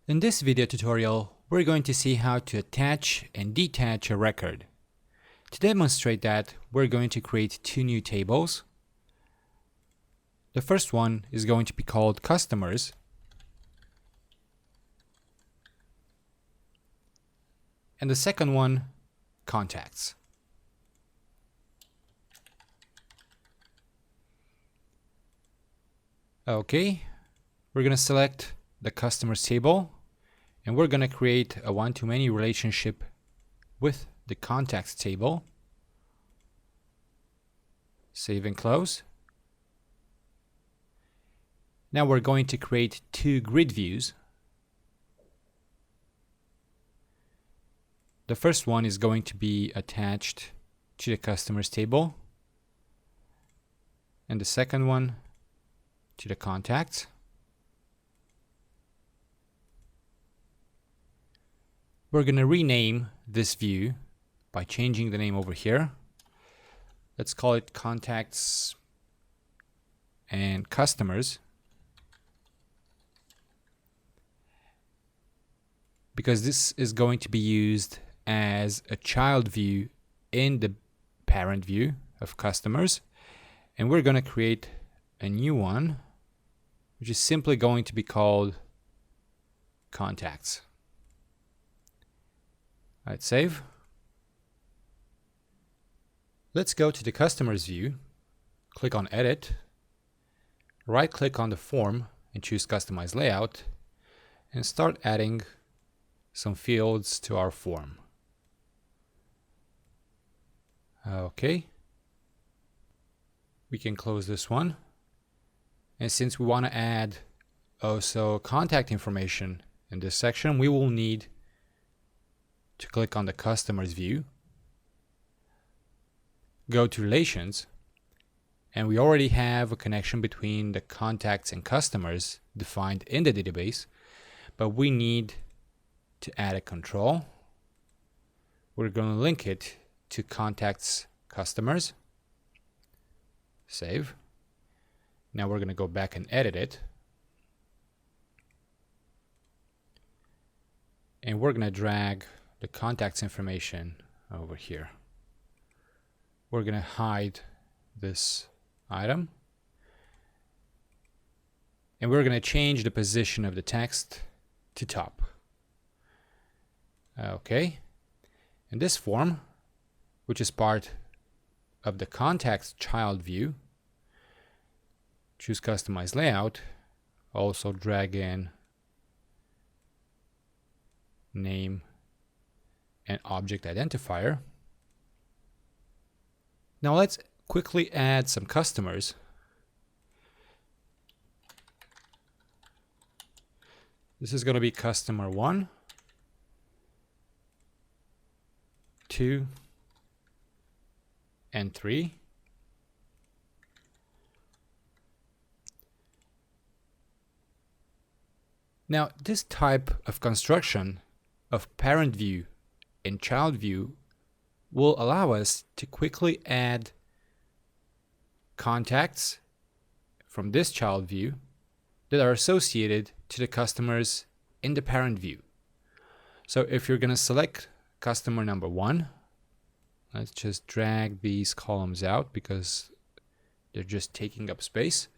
In this video tutorial, we're going to see how to attach and detach a record. To demonstrate that, we're going to create two new tables. The first one is going to be called Customers. And the second one, Contacts. Okay, we're going to select the Customers table, and we're going to create a one-to-many relationship with the Contacts table. Save and close. Now we're going to create two grid views. The first one is going to be attached to the Customers table, and the second one to the Contacts. We're going to rename this view by changing the name over here. Let's call it Contacts and Customers, because this is going to be used as a child view in the parent view of Customers. And we're going to create a new one, which is simply going to be called Contacts. All right, save. Let's go to the Customers view, click on Edit, right-click on the form and choose Customize Layout, and start adding some fields to our form. Okay. We can close this one. And since we want to add also contact information in this section, we will need to click on the Customers view, go to Relations, and we already have a connection between the Contacts and Customers defined in the database, but we need to add a control. We're going to link it to Contacts Customers. Save. Now we're going to go back and edit it. And we're going to drag the contacts information over here. We're going to hide this item. And we're going to change the position of the text to top. Okay. And this form, which is part of the Contacts child view, choose Customize Layout, also drag in name and object identifier. Now let's quickly add some customers. This is going to be customer 1, 2, and 3. Now, this type of construction of parent view and child view will allow us to quickly add contacts from this child view that are associated to the customers in the parent view. So if you're going to select customer number 1, let's just drag these columns out because they're just taking up space.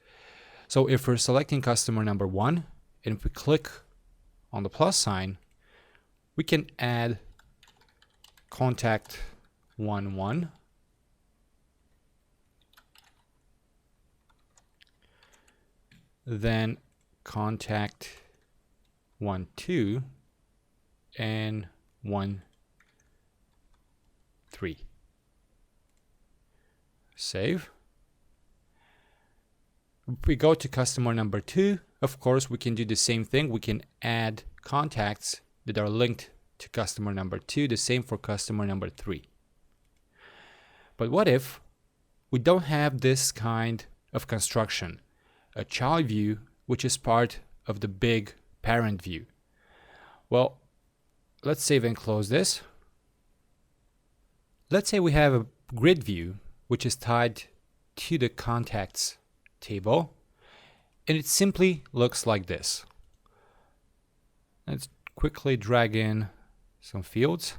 So if we're selecting customer number 1, and if we click on the plus sign, we can add contact 1, then contact 1, 2, and 1, 3. Save. If we go to customer number 2, of course, we can do the same thing. We can add contacts that are linked to customer number 2, the same for customer number 3. But what if we don't have this kind of construction, a child view which is part of the big parent view? Well, let's save and close this. Let's say we have a grid view which is tied to the contacts table, and it simply looks like this. Let's quickly drag in some fields.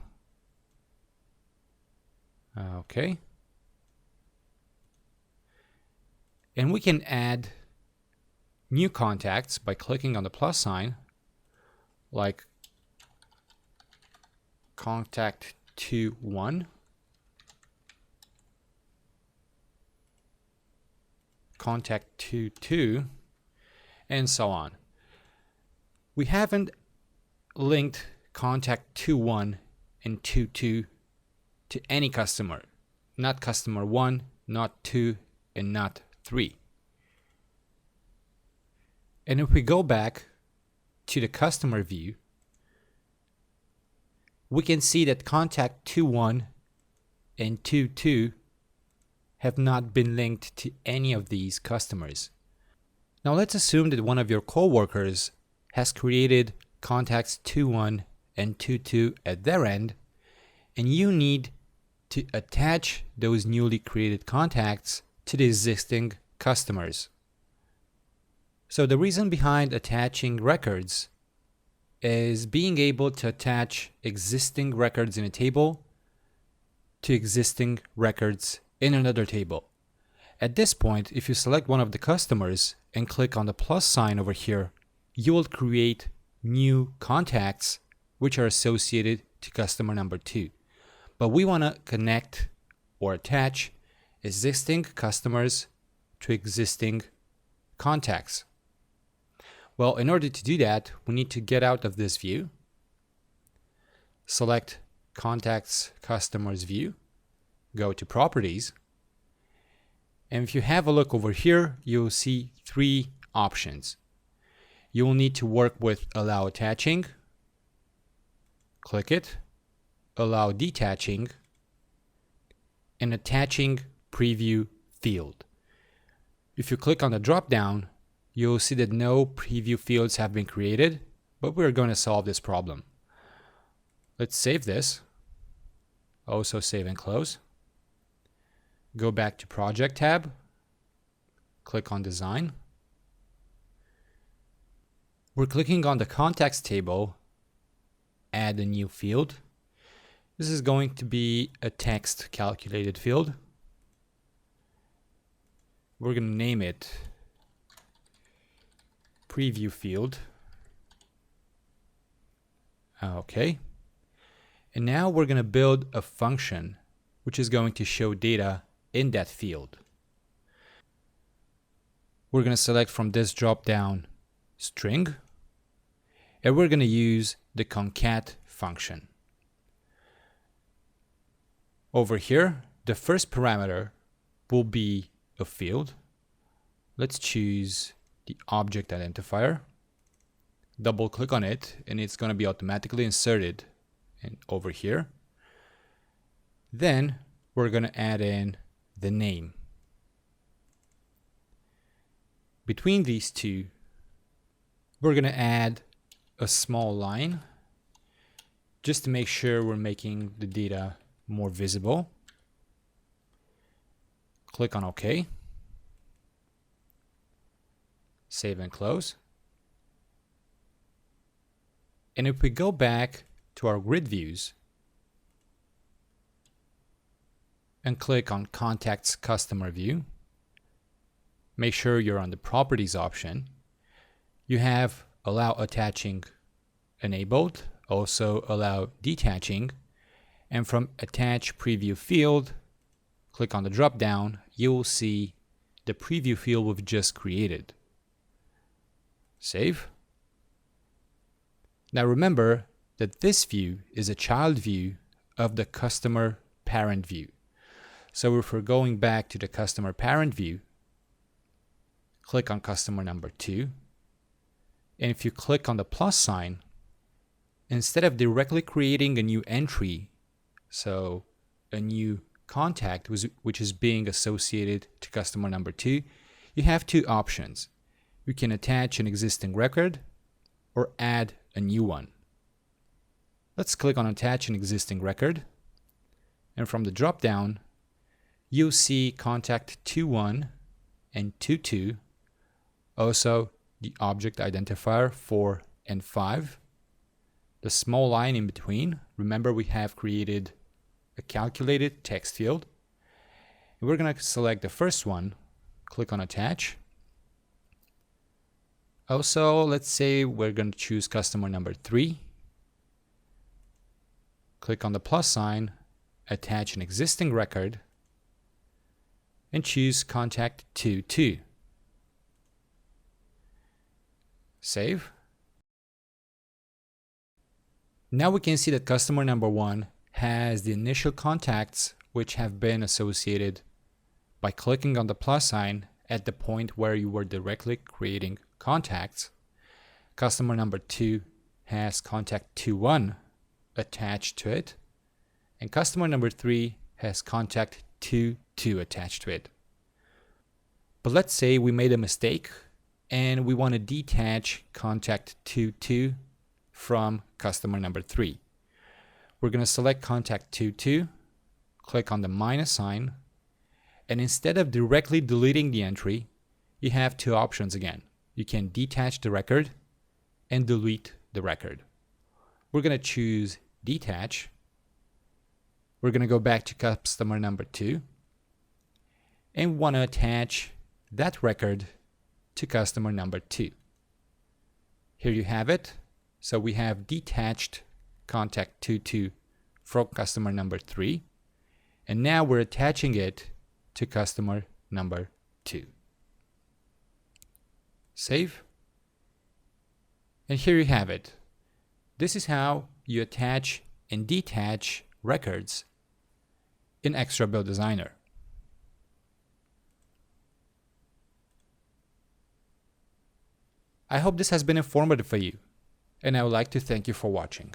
Okay. And we can add new contacts by clicking on the plus sign, like contact 2-1, contact 2-2, and so on. We haven't linked contact 2-1 and 2-2 to any customer, not customer 1, not 2, and not 3. And if we go back to the customer view, we can see that contact 2-1 and 2-2 have not been linked to any of these customers. Now let's assume that one of your coworkers has created contacts 2-1 and 2-2 at their end, and you need to attach those newly created contacts to the existing customers. So the reason behind attaching records is being able to attach existing records in a table to existing records in another table. At this point, if you select one of the customers and click on the plus sign over here, you will create new contacts which are associated to customer number 2. But we want to connect or attach existing customers to existing contacts. Well, in order to do that, we need to get out of this view, select Contacts Customers View, go to Properties, and if you have a look over here, you'll see 3 options. You will need to work with Allow Attaching, click it, Allow Detaching, and Attaching Preview Field. If you click on the drop-down, you'll see that no preview fields have been created, but we're going to solve this problem. Let's save this. Also save and close. Go back to Project tab, click on Design. We're clicking on the Contacts table, add a new field. This is going to be a text calculated field. We're going to name it Preview Field. Okay. And now we're going to build a function which is going to show data in that field. We're going to select from this drop-down string, and we're going to use the concat function. Over here, the first parameter will be a field. Let's choose the object identifier. Double click on it, and it's going to be automatically inserted over here. Then we're going to add in the name. Between these two, we're going to add a small line just to make sure we're making the data more visible. Click on OK. Save and close. And if we go back to our grid views and click on Contacts Customer View, make sure you're on the Properties option. You have Allow Attaching enabled, also Allow Detaching, and from Attach Preview Field, click on the drop down, you will see the preview field we've just created. Save. Now remember that this view is a child view of the customer parent view. So if we're going back to the customer parent view, click on customer number 2. And if you click on the plus sign, instead of directly creating a new entry, so a new contact which is being associated to customer number 2, you have 2 options. You can attach an existing record or add a new one. Let's click on Attach an existing record. And from the drop down, you'll see contact 2-1 and 2-2, also the object identifier 4 and 5. the small line in between, remember we have created a calculated text field. And we're going to select the first one, click on attach. Also, let's say we're going to choose customer number 3. Click on the plus sign, attach an existing record, and choose contact 22. Save. Now we can see that customer number 1 has the initial contacts which have been associated by clicking on the plus sign at the point where you were directly creating contacts. Customer number 2 has contact 21 attached to it, and customer number 3 has contact 22 attached to it. But let's say we made a mistake and we want to detach contact 22 from customer number 3. We're going to select contact 22, click on the minus sign, and instead of directly deleting the entry, you have two options again. You can detach the record and delete the record. We're going to choose detach. We're going to go back to customer number 2 and want to attach that record to customer number 2. Here you have it. So we have detached contact 22 from customer number 3, and now we're attaching it to customer number 2. Save. And here you have it. This is how you attach and detach records in XtraBuild Designer. I hope this has been informative for you, and I would like to thank you for watching.